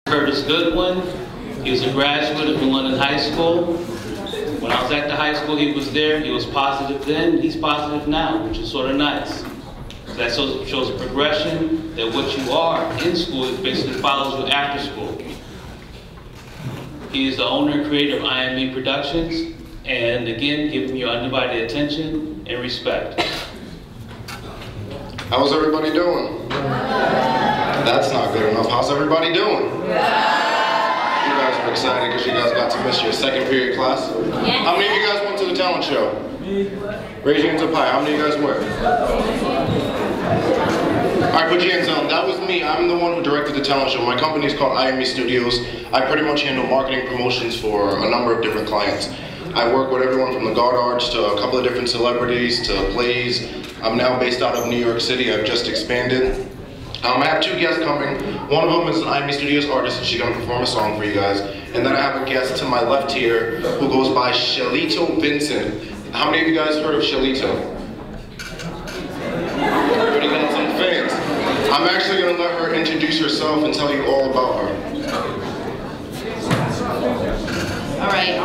Goodwin. He was a graduate of New London High School. When I was at the high school, he was there. He was positive then. He's positive now, which is sort of nice. So that shows a progression that what you are in school basically follows you after school. He is the owner and creator of IME Productions, and again, giving you undivided attention and respect. How's everybody doing? That's not good enough. How's everybody doing? You guys are excited because you guys got to miss your second period class? How many of you guys went to the talent show? Raise your hands up high. How many of you guys were? Alright, put your hands down. That was me. I'm the one who directed the talent show. My company is called IME Studios. I pretty much handle marketing promotions for a number of different clients. I work with everyone from the guard arts to a couple of different celebrities to plays. I'm now based out of New York City. I've just expanded. I have two guests coming. One of them is an IME Studios artist, and she's going to perform a song for you guys. And then I have a guest to my left here who goes by Shelito Vincent. How many of you guys heard of Shelito? Already got some fans. I'm actually going to let her introduce herself and tell you all about her. All right,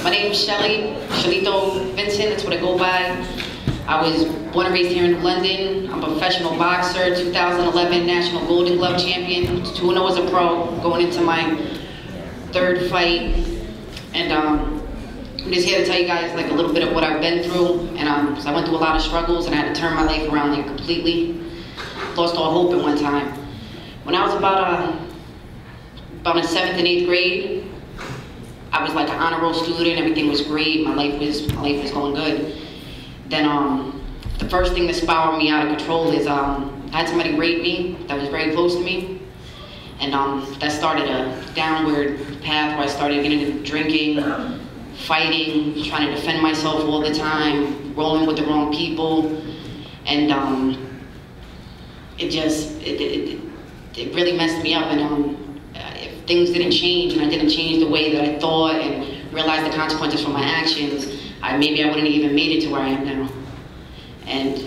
my name is Shelito Vincent, that's what I go by. I was born and raised here in London. I'm a professional boxer, 2011 National Golden Glove Champion, 2-0 as a pro, going into my third fight. And I'm just here to tell you guys like a little bit of what I've been through. And so I went through a lot of struggles and I had to turn my life around like completely. Lost all hope at one time. When I was about in 7th and 8th grade, I was like an honor roll student, everything was great, my life was going good. Then the first thing that spiraled me out of control is I had somebody rape me that was very close to me. And that started a downward path where I started getting into drinking, fighting, trying to defend myself all the time, rolling with the wrong people. And it really messed me up. And if things didn't change and I didn't change the way that I thought and realized the consequences for my actions, maybe I wouldn't have even made it to where I am now. And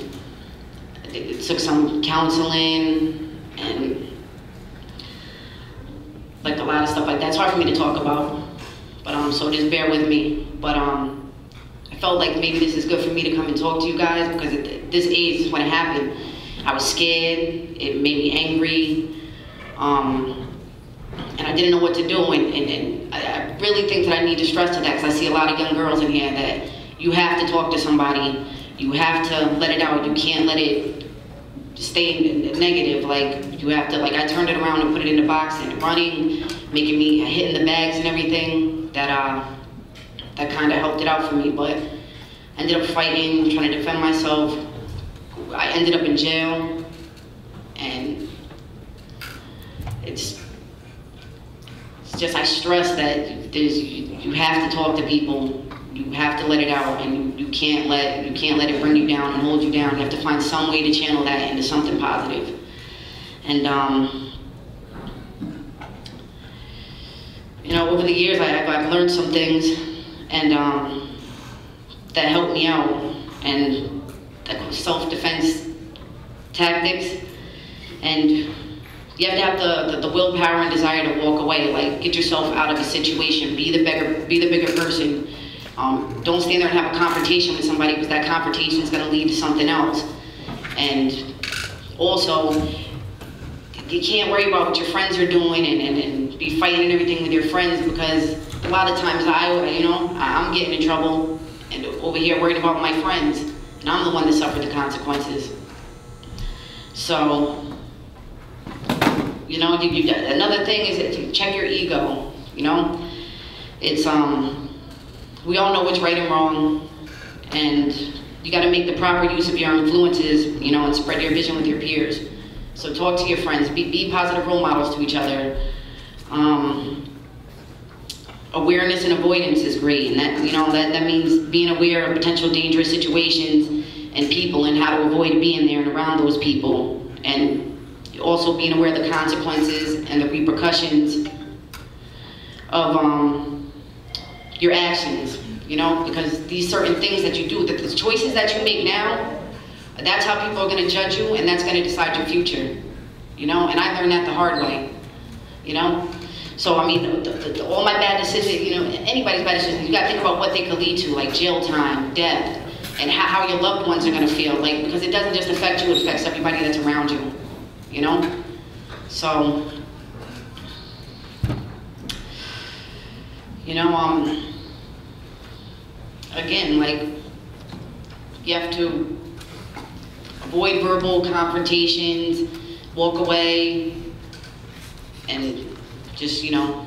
it took some counseling and like a lot of stuff like that. It's hard for me to talk about, but so just bear with me. But I felt like maybe this is good for me to come and talk to you guys because at this age is when it happened. I was scared, it made me angry, and I didn't know what to do, and I really think that I need to stress to that because I see a lot of young girls in here that you have to talk to somebody, you have to let it out, you can't let it stay negative, like you have to, like I turned it around and put it into boxing, running, making me hitting the bags and everything, that kind of helped it out for me, but I ended up fighting, trying to defend myself. I ended up in jail, and it's just, I stress that you have to talk to people, you have to let it out, and you can't let it bring you down and hold you down. You have to find some way to channel that into something positive. And you know, over the years I've learned some things, and that helped me out, and self-defense tactics, and you have to have the willpower and desire to walk away. Like, get yourself out of a situation. Be the bigger person. Don't stand there and have a confrontation with somebody because that confrontation is going to lead to something else. And also, you can't worry about what your friends are doing and be fighting and everything with your friends because a lot of times I'm getting in trouble and over here worried about my friends. And I'm the one that suffered the consequences. So, you know, another thing is to check your ego, you know? It's, we all know what's right and wrong, and you gotta make the proper use of your influences, you know, and spread your vision with your peers. So talk to your friends, be positive role models to each other. Awareness and avoidance is great, and that, you know, that means being aware of potential dangerous situations and people and how to avoid being there and around those people, and also being aware of the consequences and the repercussions of your actions, you know, because these certain things that you do, the choices that you make now, that's how people are going to judge you, and that's going to decide your future, you know, and I learned that the hard way. you know? So, I mean, all my bad decisions, you know, anybody's bad decisions, you gotta think about what they could lead to, like jail time, death, and how your loved ones are gonna feel, like, because it doesn't just affect you, it affects everybody that's around you, you know? So, you know, again, like, you have to avoid verbal confrontations, walk away, and just, you know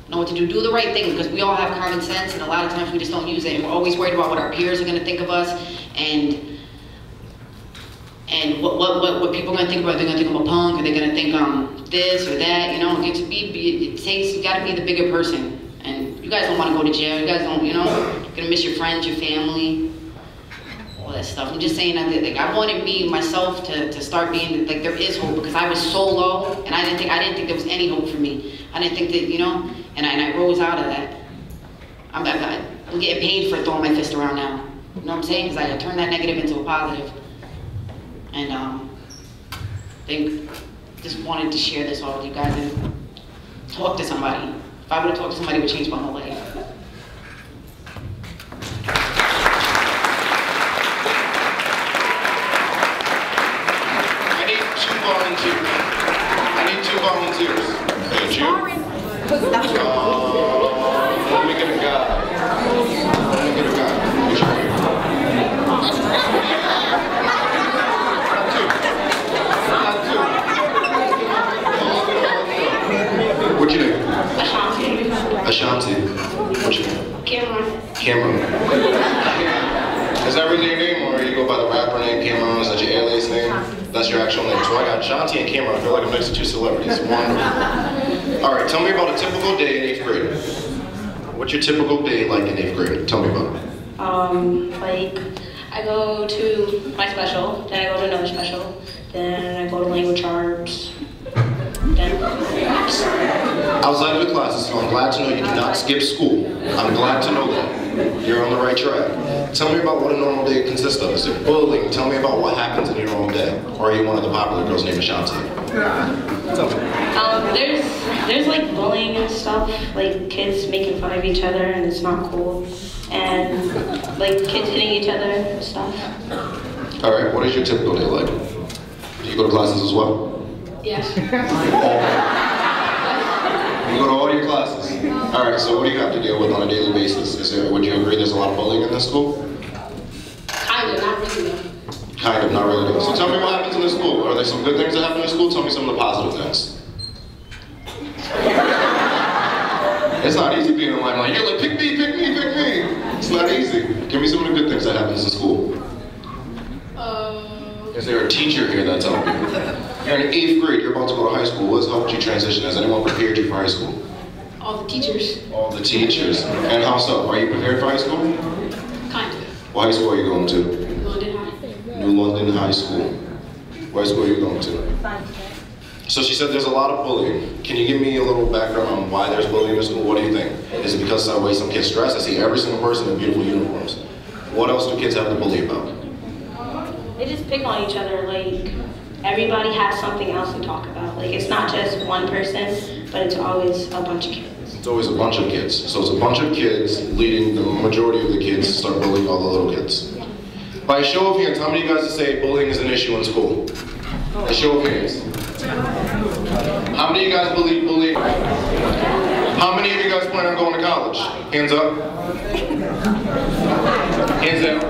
what to do. Do the right thing, because we all have common sense, and a lot of times we just don't use it, and we're always worried about what our peers are going to think of us, and what people are going to think about. They're going to think I'm a punk, or they're going to think this or that, you know. You got to be the bigger person, and you guys don't want to go to jail. You guys don't, you know, you're going to miss your friends, your family, all that stuff. I'm just saying that, like, I wanted myself to start being, like, there is hope, because I was so low, and I didn't think there was any hope for me. I didn't think that, you know, and I rose out of that. I'm getting paid for throwing my fist around now. You know what I'm saying? Because I turned that negative into a positive. And just wanted to share this all with you guys and talk to somebody. If I would have talked to somebody, it would change my whole life. I need two volunteers. Thank you. Let me get a guy. Which one? What's your name? Ashanti. What's your name? Cameron. Is that really your name, or you go by the rapper name Cameron? Is that your alias name? That's your actual name. So I got Ashanti and Cameron. I feel like I'm next to two celebrities. Wonderful. All right, tell me about a typical day in 8th grade. What's your typical day like in 8th grade? Tell me about it. Like, I go to my special, then I go to another special, then I go to language arts, then... Outside of the classes, so I'm glad to know you did not skip school. I'm glad to know that. You're on the right track. Tell me about what a normal day consists of. Is it bullying? Tell me about what happens in your normal day. Or are you one of the popular girls named Ashanti? Tell me. There's like bullying and stuff, like kids making fun of each other, and it's not cool. And like kids hitting each other and stuff. All right, what is your typical day like? Do you go to classes as well? Yes. You go to all your classes? All right, so what do you have to deal with on a daily basis? Would you agree there's a lot of bullying in this school? Kind of, not really though. Kind of, not really. So tell me what happens in this school. Are there some good things that happen in school? Tell me some of the positive things. It's not easy being in the limelight. You're like, pick me, pick me, pick me. It's not easy. Give me some of the good things that happens in school. Is there a teacher here that's helping you? You're in 8th grade, you're about to go to high school. What's helped you transition? Has anyone prepared you for high school? All the teachers. All the teachers. And how so? Are you prepared for high school? Kind of. What high school are you going to? London High. New London High School. What high school are you going to? So she said there's a lot of bullying. Can you give me a little background on why there's bullying in school? What do you think? Is it because of the way some kids dress? I see every single person in beautiful uniforms. What else do kids have to bully about? They just pick on each other, like everybody has something else to talk about. Like it's not just one person, but it's always a bunch of kids. It's always a bunch of kids. So it's a bunch of kids leading the majority of the kids to start bullying all the little kids. By a show of hands, how many of you guys say bullying is an issue in school? A show of hands. How many of you guys believe bullying? How many of you guys plan on going to college? Hands up. Hands down.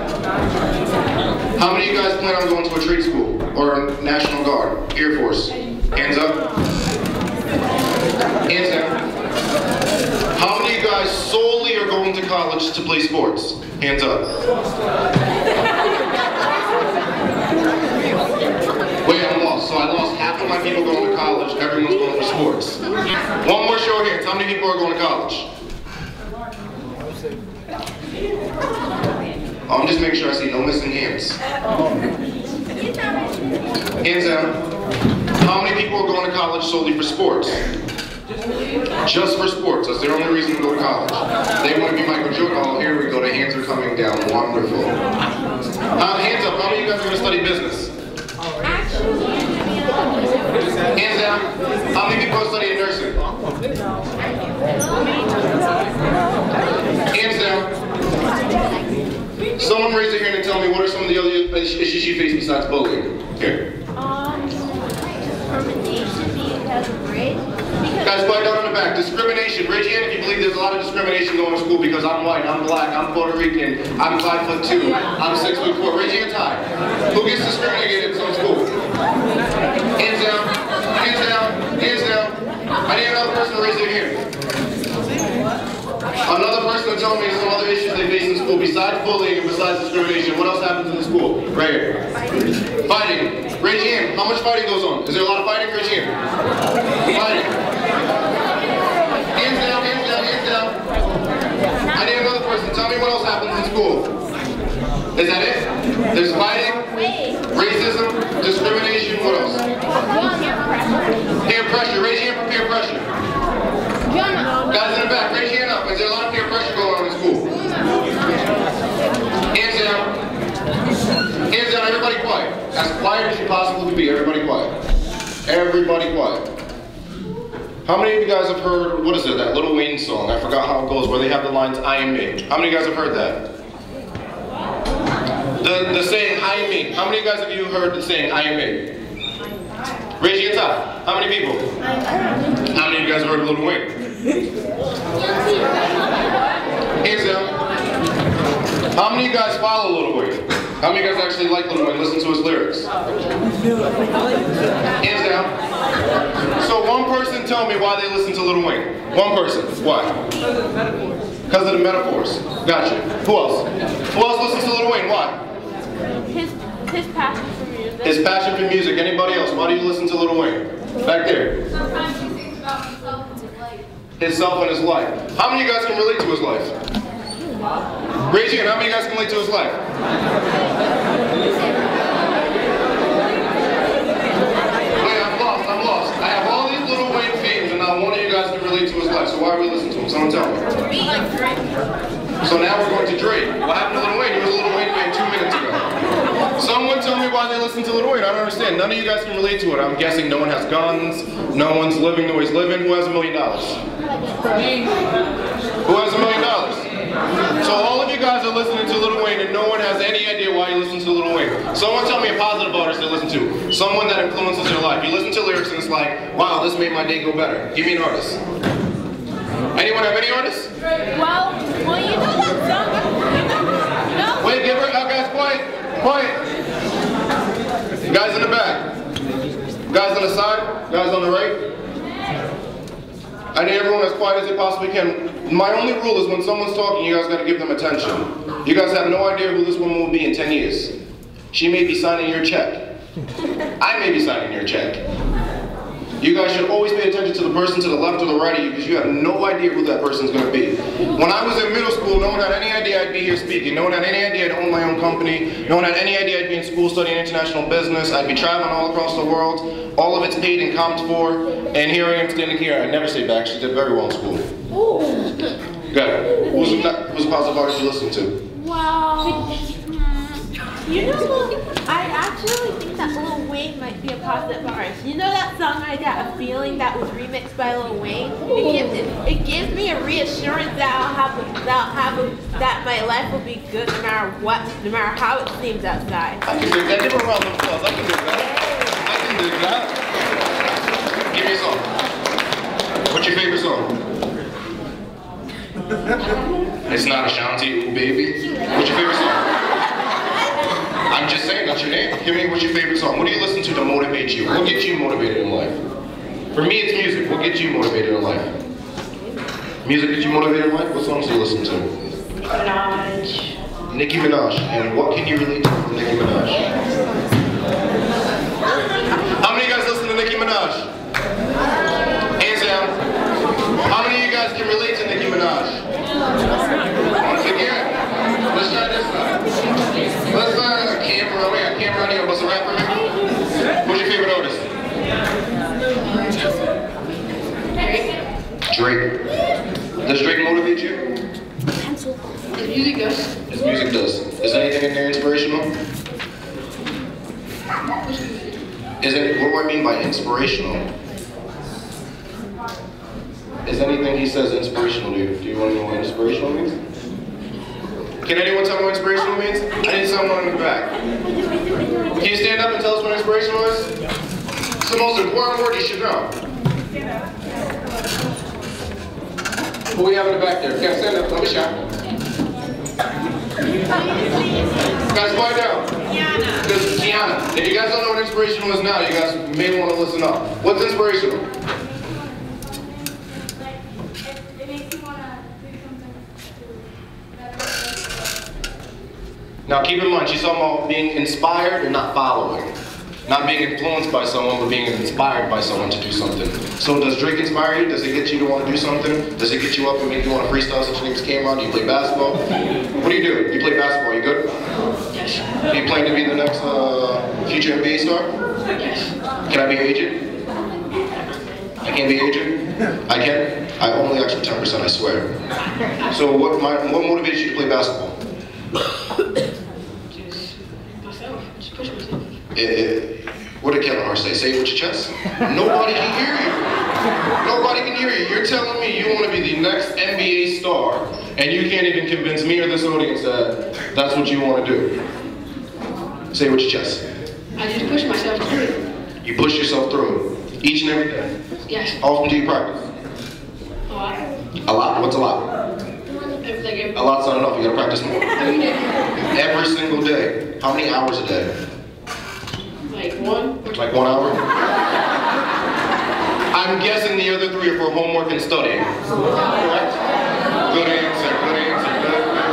How many of you guys plan on going to a trade school or National Guard, Air Force? Hands up. Hands down. How many of you guys solely are going to college to play sports? Hands up. Wait, I'm lost. So I lost half of my people going to college. Everyone's going for sports. One more show of hands. How many people are going to college? Oh, I'm just making sure I see no missing hands. Hands down. How many people are going to college solely for sports? Just for sports. That's their only reason to go to college. They want to be Michael Jordan. Oh, here we go. The hands are coming down. Wonderful. Hands up. How many of you guys are going to study business? Hands down. How many people are studying nursing? Hands down. Someone raise their hand and tell me what are some of the other issues you face besides bullying? Here. Discrimination because of race. Guys, quiet down in the back. Discrimination. Raise your hand if you believe there's a lot of discrimination going to school because I'm white, I'm black, I'm Puerto Rican, I'm 5'2", I'm 6'4". Raise your hand high. Who gets discriminated in some school? Hands down. Hands down. Hands down. I need another person to raise their hand. Another person to tell me some other issues they face in school besides bullying and besides discrimination. What else happens in the school? Right here. Fighting. Raise your hand. How much fighting goes on? Is there a lot of fighting? Raise your hand. Fighting. Hands down, hands down, hands down. I need another person. Tell me what else happens in school. Is that it? There's fighting, racism, discrimination, what else? Peer pressure. Raise your hand for peer pressure. Guys in the back, raise your hand up. Is there a lot of peer pressure going on in school? Hands down. Hands down, everybody quiet. As quiet as you possibly can be, everybody quiet. Everybody quiet. How many of you guys have heard, what is it, that Lil Wayne song? I forgot how it goes, where they have the lines, I am me. How many of you guys have heard that? The saying, I am me. How many of you guys have you heard the saying, I am me? Raise your hands up. How many people? How many of you guys have heard of Lil Wayne? Hands down. How many of you guys follow Lil Wayne? How many of you guys actually like Lil Wayne, listen to his lyrics? Hands down. So one person tell me why they listen to Lil Wayne. One person. Why? Because of the metaphors. Gotcha. Who else? Who else listens to Lil Wayne? Why? His passion for music. His passion for music. Anybody else? Why do you listen to Lil Wayne? Back there. Sometimes he thinks about himself and his life. Himself and his life. How many of you guys can relate to his life? Raise your hand. How many of you guys can relate to his life? Wait, I'm lost. I have all these Lil Wayne fames and not one of you guys can relate to his life. So why are we listening to him? Someone tell me. So now we're going to Drake. What happened to Lil Wayne? He was a Lil Wayne fan 2 minutes ago. Someone tell me why they listen to Lil Wayne. I don't understand. None of you guys can relate to it. I'm guessing no one has guns. No one's living the way he's living. Who has $1 million? Who has $1 million? So all of you guys are listening to Lil Wayne and no one has any idea why you listen to Lil Wayne. Someone tell me a positive artist to listen to. Someone that influences your life. You listen to lyrics and it's like, wow, this made my day go better. Give me an artist. Anyone have any artists? Well, you know that song. No. Wait, give her, guys, quiet. Quiet. Guys in the back. Guys on the side. Guys on the right. I need everyone as quiet as they possibly can. My only rule is when someone's talking, you guys gotta give them attention. You guys have no idea who this woman will be in 10 years. She may be signing your check. I may be signing your check. You guys should always pay attention to the person to the left or the right of you because you have no idea who that person's gonna be. When I was in middle school, no one had any idea I'd be here speaking. No one had any idea I'd own my own company. No one had any idea I'd be in school studying international business. I'd be traveling all across the world. All of it's paid and comped for. And here I am standing here. I never stayed back. She did very well in school. Good. Who's a positive artist you listen to? Well, you know, I actually think that Lil Wayne might be a positive artist. You know that song I Got a Feeling that was remixed by Lil Wayne? It gives me a reassurance that my life will be good no matter what, no matter how it seems outside. I can do that. Give her a round of applause. I can do that. I can do that. Give me a song. What's your favorite song? It's not Ashanti, ooh baby. What's your favorite song? I'm just saying, that's your name. Give me, what's your favorite song? What do you listen to motivate you? What gets you motivated in life? For me, it's music. What gets you motivated in life? Music gets you motivated in life? What songs do you listen to? Nicki Minaj. And what can you relate to from Nicki Minaj? How many of you guys listen to Nicki Minaj? Hands down. How many of you guys can relate to Nicki Minaj? Once again, let's try this side. Let's find a camera. We got a camera on here. What's a rapper? Who's your favorite artist? Drake. Does Drake motivate you? His music does. His music does. Is anything in there inspirational? What do I mean by inspirational? Is anything he says inspirational to you? Do you want to know what inspirational means? Can anyone tell me what inspirational means? I need someone in the back. Can you stand up and tell us what inspirational is? It's the most important word you should know. Who we have in the back there? Can't stand up, don't be shy. Guys, quiet down. Kiana. If you guys don't know what inspirational is now, you guys may want to listen up. What's inspirational? It makes you want to do something better. Now keep in mind, she's talking about being inspired and not following. Not being influenced by someone, but being inspired by someone to do something. So does Drake inspire you? Does it get you to want to do something? Does it get you up and make you want to freestyle since your name's Cameron? Do you play basketball? What do? You play basketball, you good? Yes. Do you plan to be the next future NBA star? Yes. Can I be your agent? I can't be your agent? I can? I only ask for 10%, I swear. So what motivates you to play basketball? Just myself. Just push myself. What did Kevin Hart say? Say it with your chest? Nobody can hear you. Nobody can hear you. You're telling me you want to be the next NBA star, and you can't even convince me or this audience that that's what you want to do. Say it with your chest. I just push myself through it. You push yourself through it, each and every day. Yes. How often do you practice? A lot. A lot? What's a lot? A lot's not enough. You gotta practice more. Every single day. How many hours a day? Like 1. Like 1 hour? I'm guessing the other 3 are for homework and studying. Correct? Good answer, good answer,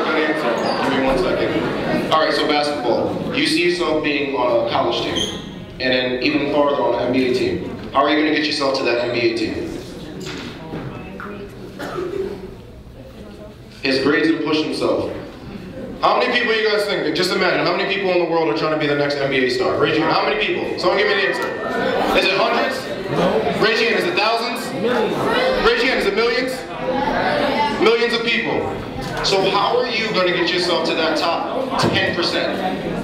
good answer. Give me 1 second. Alright, so basketball. You see yourself being on a college team, and then even farther on an NBA team. How are you going to get yourself to that NBA team? His grades and push himself. How many people you guys think? Just imagine, how many people in the world are trying to be the next NBA star? Raise your hand. How many people? Someone give me the answer. Is it hundreds? Raise your hand. Is it thousands? Raise your hand. Is it millions? Millions of people. So how are you going to get yourself to that top 10%?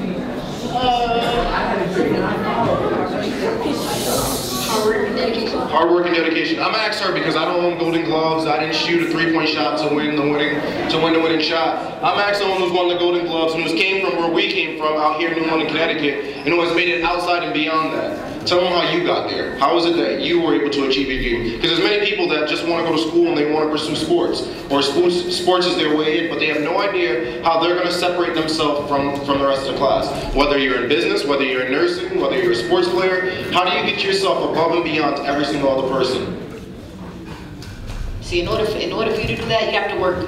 Hard work and dedication. I'm gonna ask her because I don't own Golden Gloves. I didn't shoot a 3-point shot to win the winning shot. I'm asking someone who's won the Golden Gloves and who came from where we came from, out here in New London, Connecticut, and who has made it outside and beyond that. Tell them how you got there. How is it that you were able to achieve your dream? Because there's many people that just want to go to school and they want to pursue sports, or sports is their way in, but they have no idea how they're going to separate themselves from the rest of the class. Whether you're in business, whether you're in nursing, whether you're a sports player, how do you get yourself above and beyond every single other person? See, in order for you to do that, you have to work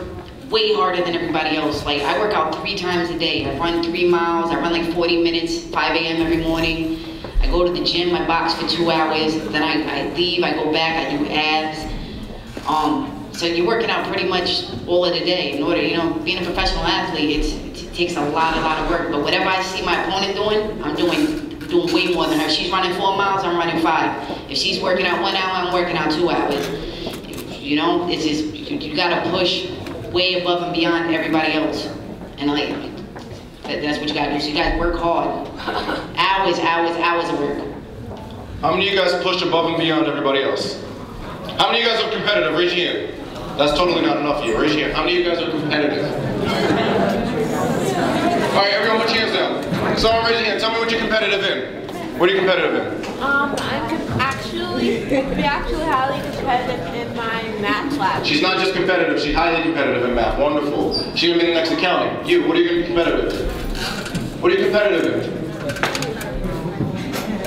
way harder than everybody else. Like, I work out 3 times a day. I run 3 miles. I run like 40 minutes, 5 a.m. every morning. I go to the gym, I box for 2 hours. Then I leave, I go back, I do abs. So you're working out pretty much all of the day. In order, being a professional athlete, it takes a lot of work. But whatever I see my opponent doing, I'm doing way more than her. She's running 4 miles, I'm running 5. If she's working out 1 hour, I'm working out 2 hours. It's just, you gotta push way above and beyond everybody else. And like, that's what you gotta do. So you gotta work hard. Hours of work. How many of you guys push above and beyond everybody else? How many of you guys are competitive? Raise your hand. That's totally not enough for you. Raise your hand. How many of you guys are competitive? Alright, everyone put your hands down. Someone raise your hand. Tell me what you're competitive in. What are you competitive in? I'm actually highly competitive in my math lab. She's not just competitive, she's highly competitive in math. Wonderful. She's going to be the next accountant. You, what are you going to be competitive in? What are you competitive in?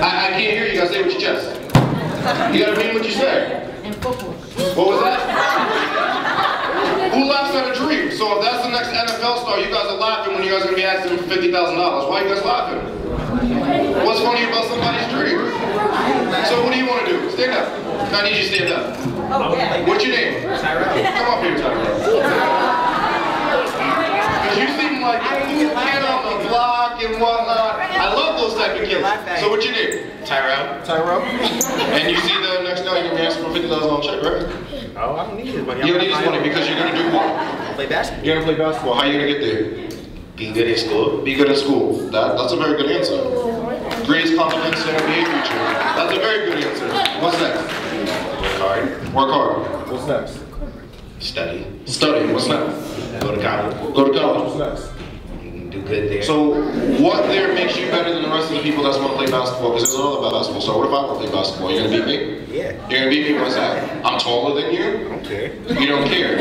I can't hear you guys say it with your chest. You got to mean what you say. In football. What was that? Who laughs at a dream? So if that's the next NFL star, you guys are laughing when you guys are going to be asking for $50,000. Why are you guys laughing? What's funny about somebody's dream? So what do you want to do? Stand up. I need you to stand up. Oh, yeah. What's your name? Tyrell. Come up here, Tyrell. Because you seem like a cool kid on the block and whatnot. I love those type of kids. So what's your name? Tyrell. Tyrell. And you see the next guy, you're going to be asking for $50,000 check, right? Oh, I don't need it, but you don't need this money because you're going to do what? Play basketball. You're going to play basketball. How are you going to get there? Be good in school. Be good in school. That's a very good answer. Grades, compliments, and a behavior change. That's a very good answer. What's next? Work hard. Work hard. What's next? Study. Study. What's next? Go to college. Go to college. What's next? Do good there. So, what there makes you better than the rest of the people that want to play basketball? Because there's all about basketball. So, what if I want to play basketball? You're gonna beat me? Yeah. You're gonna beat me? What's that? I'm taller than you? I don't care. You don't care.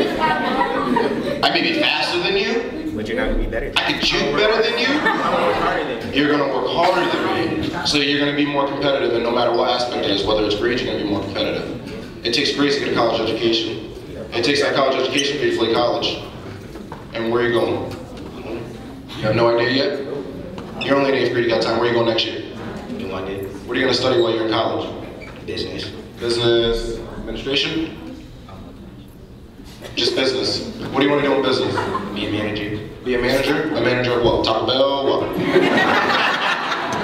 I may be faster than you. But you're not gonna be better. I could shoot better than you. I'm gonna work harder than you. You're gonna work harder than me. So you're gonna be more competitive, and no matter what aspect it is, whether it's grades, you're gonna be more competitive. It takes grades to get a college education. It takes that college education for you to play college. And where are you going? You have no idea yet? You're only in 8th grade, you got time. Where are you going next year? You want to What are you gonna study while you're in college? business. Business, administration? Just business. What do you want to do in business? Be a manager. Be a manager? A manager of what? Taco Bell? What?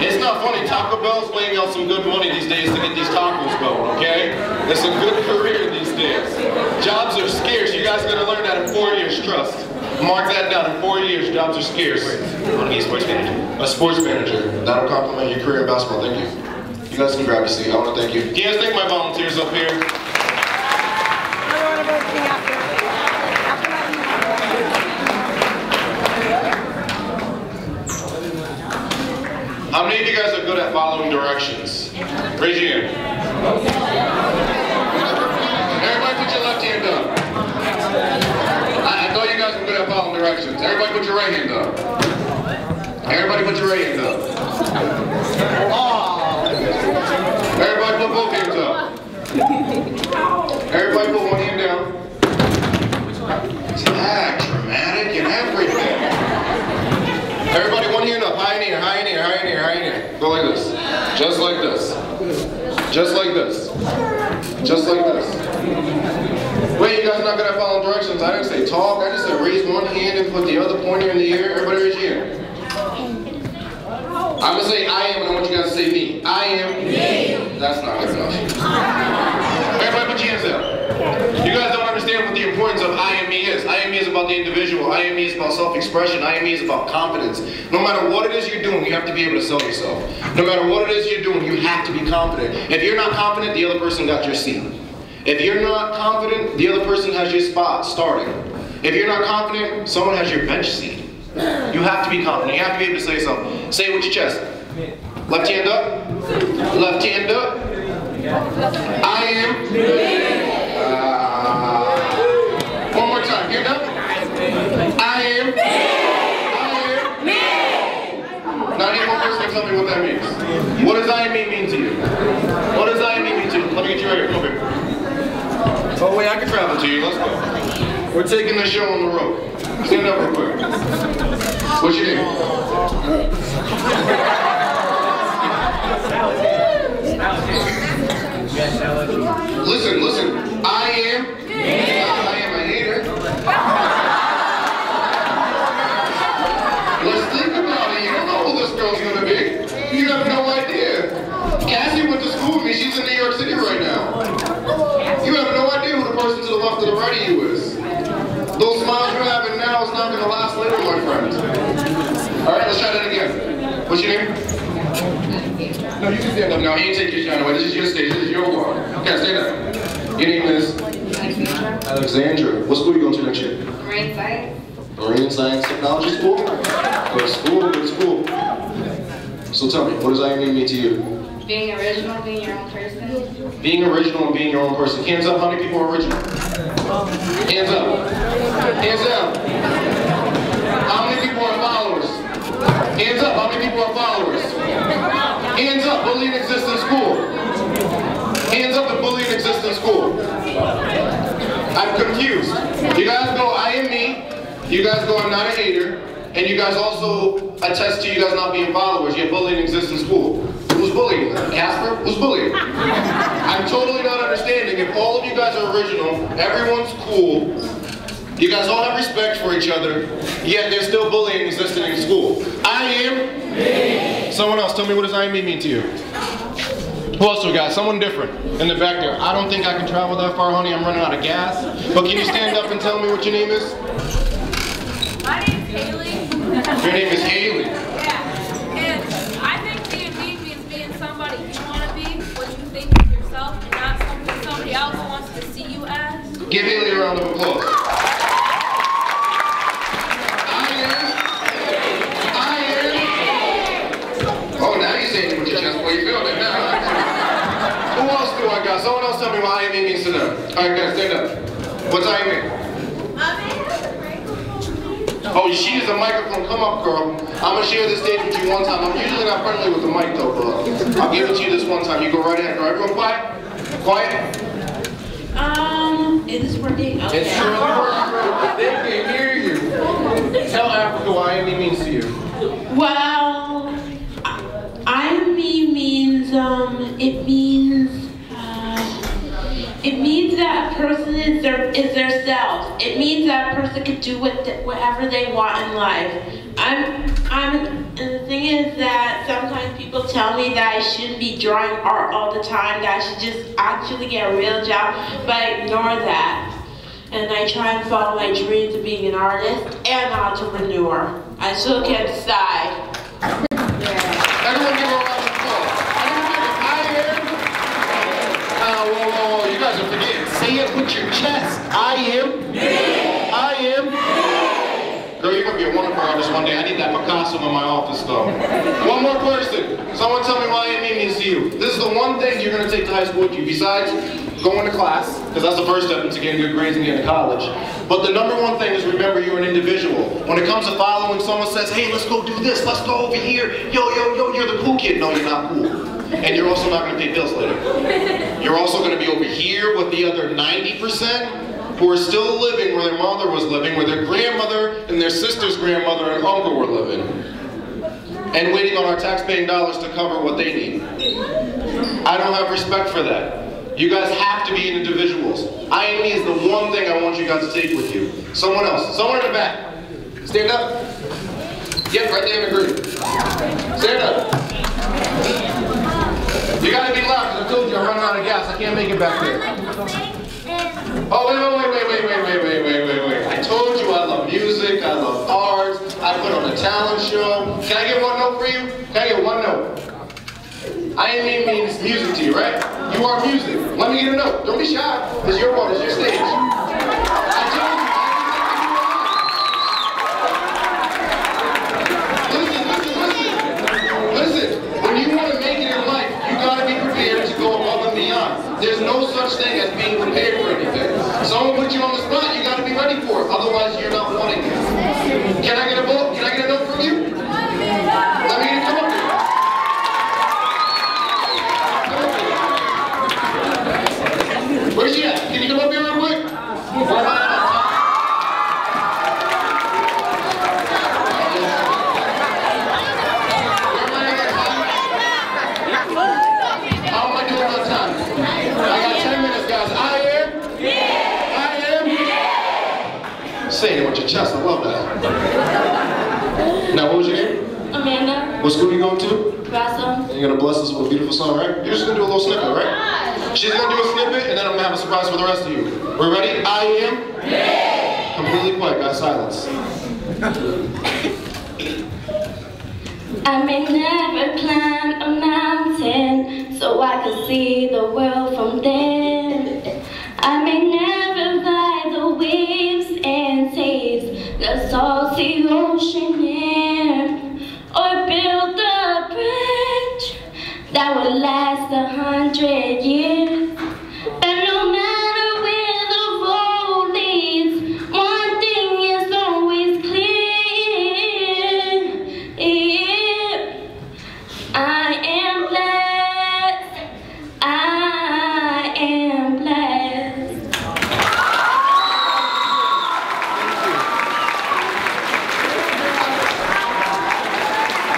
It's not funny. Taco Bell's laying out some good money these days to get these tacos going, okay? It's a good career these days. Jobs are scarce. You guys are going to learn that in 4 years, trust. Mark that down. In 4 years, jobs are scarce. I want to be a sports manager. A sports manager. That'll complement your career in basketball. Thank you. You guys can grab a seat. I want to thank you. Can you guys thank my volunteers up here? How many of you guys are good at following directions? Raise your hand. Everybody put your left hand up. I thought you guys were good at following directions. Everybody put your right hand up. Everybody put your right hand up. Everybody put both hands up. Everybody put one hand down. Yeah, dramatic and everything. Everybody one hand up. High in here, high in here, high in here, high in here. Go like this. Just like this. Just like this. Just like this. Wait, you guys are not good at following directions. I didn't say talk. I just said raise one hand and put the other pointer in the air. Everybody raise your hand. I'm going to say I am, and I want you guys to say me. I am. Me. That's not good enough. Everybody put your hands up. You guys don't understand what the importance of I am me is. I am me is about the individual. I am me is about self-expression. I am me is about confidence. No matter what it is you're doing, you have to be able to sell yourself. No matter what it is you're doing, you have to be confident. If you're not confident, the other person got your seat. If you're not confident, the other person has your spot starting. If you're not confident, someone has your bench seat. You have to be confident. You have to be able to say something. Say it with your chest. Left hand up. Left hand up. I am. One more time. Hand up. I am. Now I need one person to tell me what that means. What does I am me mean to you? What does I am me mean to you? Let me get you right here. Come here. Oh wait, I can travel to you. Let's go. We're taking the show on the road. Stand up real quick. What's your name? Listen, listen. I am a hater. Let's think about it. You don't know who this girl's gonna be. You have no idea. Cassie went to school with me. She's in New York City right now. You have no idea who the person to the left or the right of you is. Those smiles you're having now is not going to last later, my friend. All right, let's try that again. What's your name? No, you can stand up now. You ain't take your shine away. This is your stage. This is your walk. Okay, stand up. Your name is? Alexandra. What school are you going to next year? Marine Science. Marine Science Technology School? Go to school, go to school. So tell me, what does I mean to you? Being original, being your own person. Being original and being your own person. Hands up, how many people are original? Hands up. Hands down. How many people are followers? Hands up, how many people are followers? Hands up, bullying exists in school. Hands up if bullying exists in school. I'm confused. You guys go, I am me. You guys go, I'm not a hater. And you guys also attest to you guys not being followers, yet bullying exists in school. Who's bullying? Casper? Who's bullying? I'm totally not understanding. If all of you guys are original, everyone's cool, you guys all have respect for each other, yet there's still bullying existing in school. I am me. Someone else, tell me what does I am me mean to you? Who else we got? Someone different in the back there. I don't think I can travel that far, honey. I'm running out of gas. But can you stand up and tell me what your name is? My name's Haley. Your name is Haley. Yeah. And I think being me means Give Haley a round of applause. Oh, now you're saying it with your chest. Well, you feel it now. Who else do I got? Someone else tell me what IME means to them. Alright, guys, stand up. What's IME? Oh, she is a microphone. Come up, girl. I'm going to share this stage with you one time. I'm usually not friendly with the mic, though, but I'll give it to you this one time. You go right ahead. Girl. Everyone quiet? Quiet? Is this working? Okay. It's sure working. They can hear you. Tell Africa what IME means to you. Well, IME means, it means that a person is their self. It means that a person can do whatever they want in life. And the thing is that sometimes people tell me that I shouldn't be drawing art all the time, that I should just actually get a real job, but I ignore that. And I try and follow my dreams of being an artist and an entrepreneur. I still can't decide. Everyone give her a round of applause. Whoa, you guys are forgetting. Say it with your chest. I am. Girl, you're gonna be a wonderful artist one day. I need that Picasso in my office, though. One more person. Someone tell me why IME means to you. This is the one thing you're gonna take to high school with you, besides going to class, because that's the first step into getting good grades and getting to college. But the number one thing is remember you're an individual. When it comes to following, someone says, hey, let's go do this, let's go over here. Yo, you're the cool kid. No, you're not cool. And you're also not gonna pay bills later. You're also gonna be over here with the other 90%. Who are still living where their mother was living, where their grandmother and their sister's grandmother and uncle were living, and waiting on our tax-paying dollars to cover what they need. I don't have respect for that. You guys have to be individuals. IME is the one thing I want you guys to take with you. Someone else. Someone in the back. Stand up. Yep, right there in the group. Stand up. You gotta be loud, because I told you I'm running out of gas. I can't make it back there. Oh, wait. I told you I love music, I love arts, I put on a talent show. Can I get one note for you? Can I get one note? IME means music to you, right? You are music. Let me get a note. Don't be shy. It's your part, it's your stage. I told you. Listen. When you want to make it in life, you gotta be prepared to go above and beyond. There's no such thing as being prepared for anything. Someone put you on the spot, you gotta be ready for it. Otherwise, you're not wanting it. Can I get a vote? Can I get a note from you? Let me get a come up here. Where's she at? Can you come up here real quick? Where am I at? How am I doing on time? I got 10 minutes, guys. I am. Say it with your chest. I love that. Now, what was your name? Amanda. What school are you going to? Russell. And you're gonna bless us with a beautiful song, right? You're just gonna do a little snippet, right? She's gonna do a snippet, and then I'm gonna have a surprise for the rest of you. We're ready? I am. Completely quiet, guys. Silence. I may never climb a mountain so I can see the world from there. I may never ride the waves and taste the salty ocean air, or build a bridge that would last 100 years. But no matter where the road leads, one thing is always clear. I am blessed. I am blessed.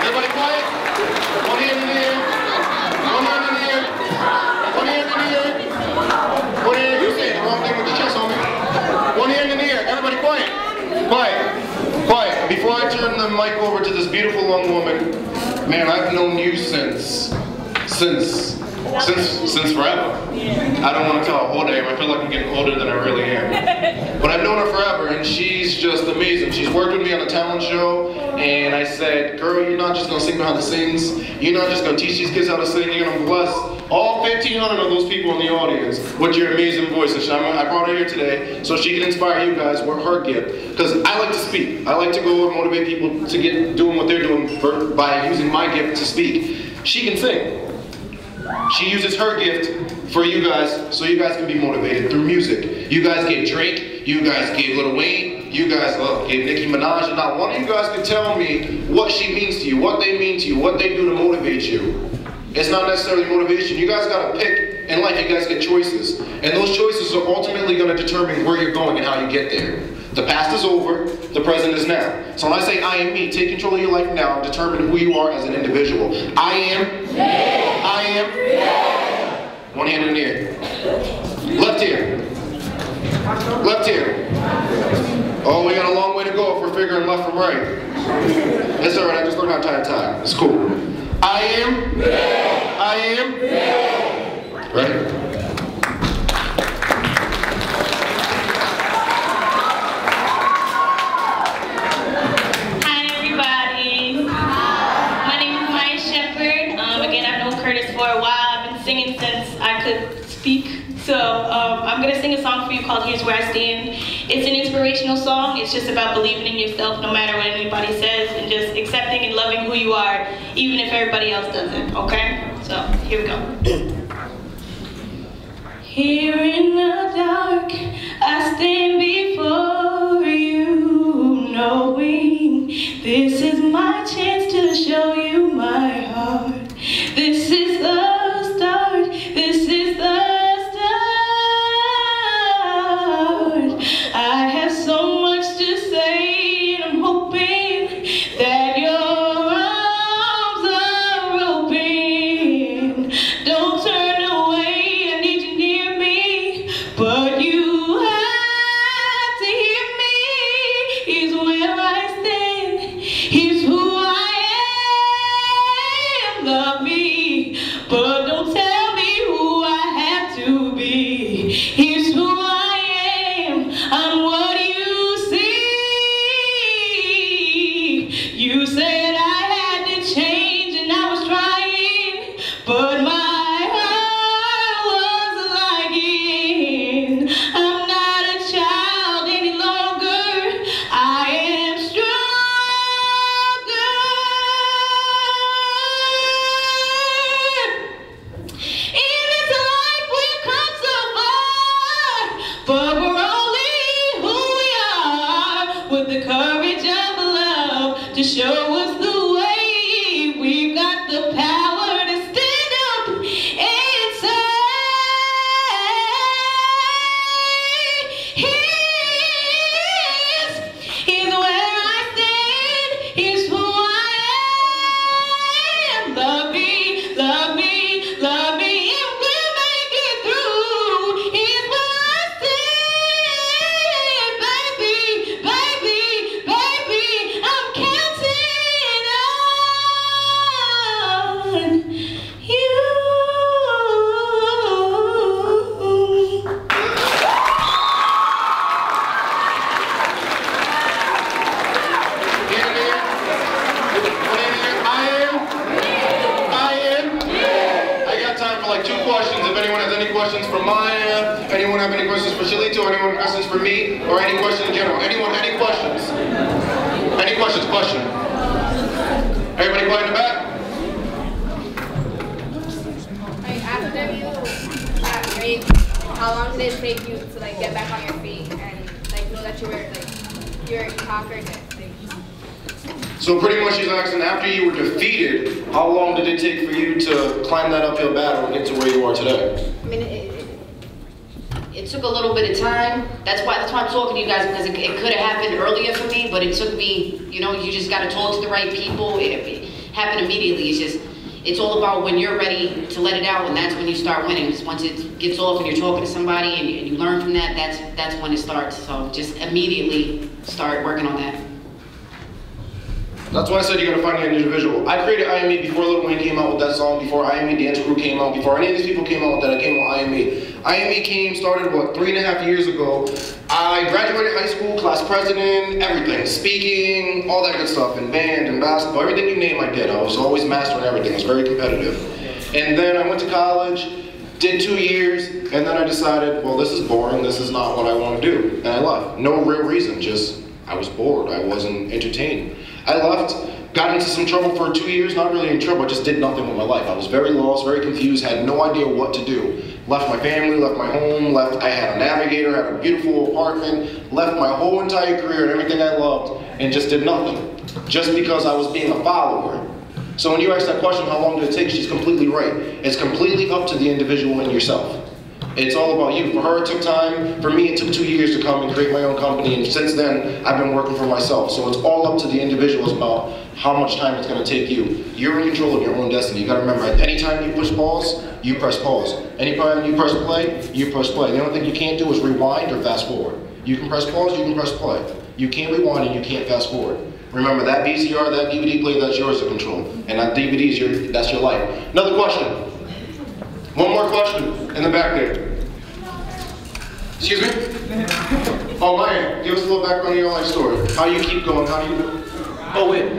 Everybody quiet? One hand in the air. One hand in the air. One hand in the air. One hand. You saying the wrong thing with your chest on me. One hand in the air. Everybody quiet. Quiet. Quiet. Before I turn the mic over to this beautiful young woman, man, I've known you since Since forever. I don't want to tell how old I am. I feel like I'm getting older than I really am. But I've known her forever, and she's just amazing. She's worked with me on a talent show, and I said, girl, you're not just going to sing behind the scenes. You're not just going to teach these kids how to sing. You're going to bless all 1,500 of those people in the audience with your amazing voice. And I brought her here today so she can inspire you guys with her gift. Because I like to speak. I like to go and motivate people to get doing what they're doing by using my gift to speak. She can sing. She uses her gift for you guys so you guys can be motivated through music. You guys gave Drake, you guys gave Lil Wayne, you guys gave Nicki Minaj, and not one of you guys can tell me what she means to you, what they mean to you, what they do to motivate you. It's not necessarily motivation. You guys gotta pick in life, you guys get choices. And those choices are ultimately gonna determine where you're going and how you get there. The past is over, the present is now. So when I say I am me, take control of your life now and determine who you are as an individual. I am. I am. One hand in the air. Left ear. Left ear. Oh, we got a long way to go if we're figuring left from right. It's alright, I just learned how to tie a tie. It's cool. I am. I am. Ready? For a while. I've been singing since I could speak. So I'm going to sing a song for you called Here's Where I Stand. It's an inspirational song. It's just about believing in yourself no matter what anybody says and just accepting and loving who you are even if everybody else doesn't, okay? So here we go. Here in the dark, I stand before you, knowing this is my chance to show you my heart. This is the start, this is the start. I have so much to say and I'm hoping that your arms are open. Don't turn away, I need you near me, but you have to hear me. Here's where I stand, here's who I am. Love me, but don't tell me who I have to be. Here's who I am, I'm what you see. You said I had to change and I was trying, but my heart was lagging. I'm not a child any longer, I am stronger. But we're only who we are, with the courage of love to show us the way. We've got the power to stand up and say, here's where I stand, here's who I am. Love me, love me, love me, and we'll make it through. Here's where I stand, baby, baby, baby, I'm counting on you. I got time for like 2 questions. If anyone has any questions for Maya, anyone have any questions for Shalito, anyone have questions for me, or any question in general. Anyone, any questions? Any questions? Question. Everybody quiet in the back? Like, after you got raped, how long did it take you to like get back on your feet and like know that you were conquered it? So pretty much she's asking, after you were defeated, how long did it take for you to climb that uphill battle and get to where you are today? I mean, it took a little bit of time. That's why I'm talking to you guys, because it could have happened earlier for me, but it took me, you know, you just got to talk to the right people. It happened immediately. It's all about when you're ready to let it out, and that's when you start winning. Just once it gets off and you're talking to somebody and you learn from that, that's when it starts. So just immediately start working on that. That's why I said you gotta find an individual. I created IME before Lil Wayne came out with that song, before IME Dance Crew came out, before any of these people came out with that, I came with IME. IME started, what, 3.5 years ago. I graduated high school, class president, everything. Speaking, all that good stuff, and band, and basketball, everything you name I did. I was always mastering everything, I was very competitive. And then I went to college, did 2 years, and then I decided, well, this is boring, this is not what I want to do. And I left. No real reason, just I was bored, I wasn't entertained. I left, got into some trouble for 2 years, not really in trouble, I just did nothing with my life. I was very lost, very confused, had no idea what to do. Left my family, left my home, I had a navigator, had a beautiful apartment, left my whole entire career and everything I loved, and just did nothing. Just because I was being a follower. So when you ask that question, how long did it take, she's completely right. It's completely up to the individual and yourself. It's all about you. For her, it took time. For me, it took 2 years to come and create my own company, and since then, I've been working for myself. So it's all up to the individuals about how much time it's going to take you. You're in control of your own destiny. You got to remember, anytime you push pause, you press pause. Anytime you press play, you press play. The only thing you can't do is rewind or fast forward. You can press pause, you can press play. You can't rewind and you can't fast forward. Remember, that VCR, that DVD player, that's yours to control. And that DVD that's your life. Another question. One more question in the back there. Excuse me? Oh, Maya, give us a little background of your life story. How you keep going, how do you do? Oh, wait.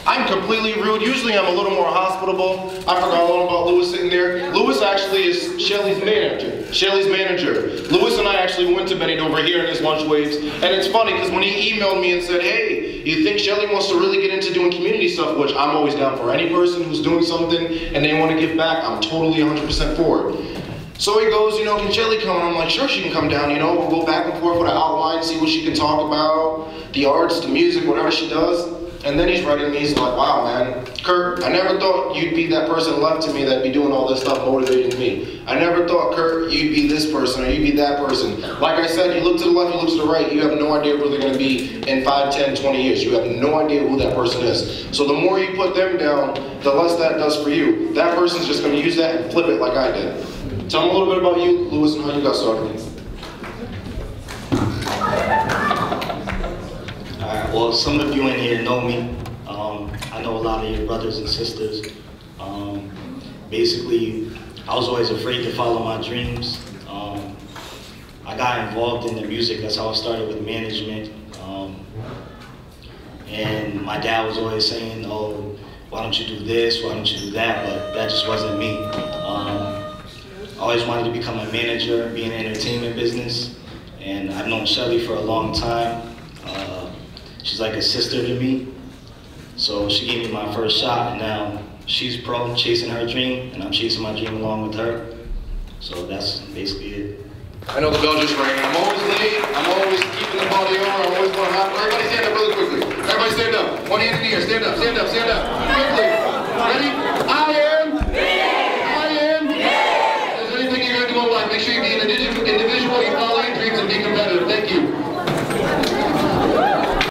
I'm completely rude. Usually I'm a little more hospitable. I forgot a little about Lewis sitting there. Lewis actually is Shelly's manager. Lewis and I actually went to Benny over here in his lunch waves. And it's funny because when he emailed me and said, hey, you think Shelly wants to really get into doing community stuff, which I'm always down for. Any person who's doing something and they want to give back, I'm totally 100% for it. So he goes, can Shelly come? And I'm like, sure, she can come down, we'll go back and forth with an outline, see what she can talk about, the arts, the music, whatever she does. And then he's writing me, he's like, wow, man, Kurt, I never thought you'd be that person left to me that'd be doing all this stuff motivating me. I never thought, Kurt, you'd be this person or you'd be that person. Like I said, you look to the left, you look to the right, you have no idea where they're going to be in 5, 10, 20 years. You have no idea who that person is. So the more you put them down, the less that does for you. That person's just going to use that and flip it like I did. Tell me a little bit about you, Lewis, and how you got started. Alright, well, some of you in here know me. I know a lot of your brothers and sisters. Basically, I was always afraid to follow my dreams. I got involved in the music. That's how I started with management. And my dad was always saying, oh, why don't you do this, why don't you do that, but that just wasn't me. I always wanted to become a manager, be in the entertainment business, and I've known Shelly for a long time. She's like a sister to me, so she gave me my first shot, and now she's pro, chasing her dream, and I'm chasing my dream along with her. So that's basically it. I know the bell just rang. I'm always late, I'm always keeping the party over, I'm always going to happen. Everybody stand up really quickly. Everybody stand up. One hand in the air, stand up, quickly.